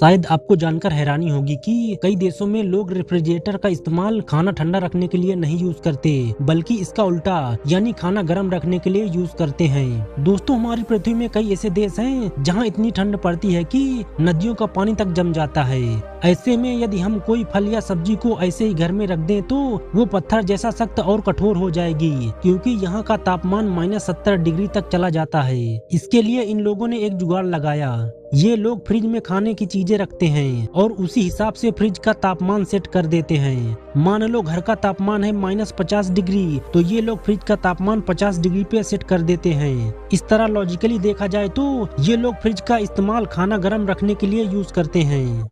शायद आपको जानकर हैरानी होगी कि कई देशों में लोग रेफ्रिजरेटर का इस्तेमाल खाना ठंडा रखने के लिए नहीं यूज करते, बल्कि इसका उल्टा यानी खाना गर्म रखने के लिए यूज करते हैं। दोस्तों, हमारी पृथ्वी में कई ऐसे देश हैं जहां इतनी ठंड पड़ती है कि नदियों का पानी तक जम जाता है। ऐसे में यदि हम कोई फल या सब्जी को ऐसे ही घर में रख दें तो वो पत्थर जैसा सख्त और कठोर हो जाएगी, क्योंकि यहाँ का तापमान -70 डिग्री तक चला जाता है। इसके लिए इन लोगों ने एक जुगाड़ लगाया। ये लोग फ्रिज में खाने की चीजें रखते हैं और उसी हिसाब से फ्रिज का तापमान सेट कर देते हैं। मान लो घर का तापमान है -50 डिग्री, तो ये लोग फ्रिज का तापमान 50 डिग्री पे सेट कर देते हैं। इस तरह लॉजिकली देखा जाए तो ये लोग फ्रिज का इस्तेमाल खाना गर्म रखने के लिए यूज करते हैं।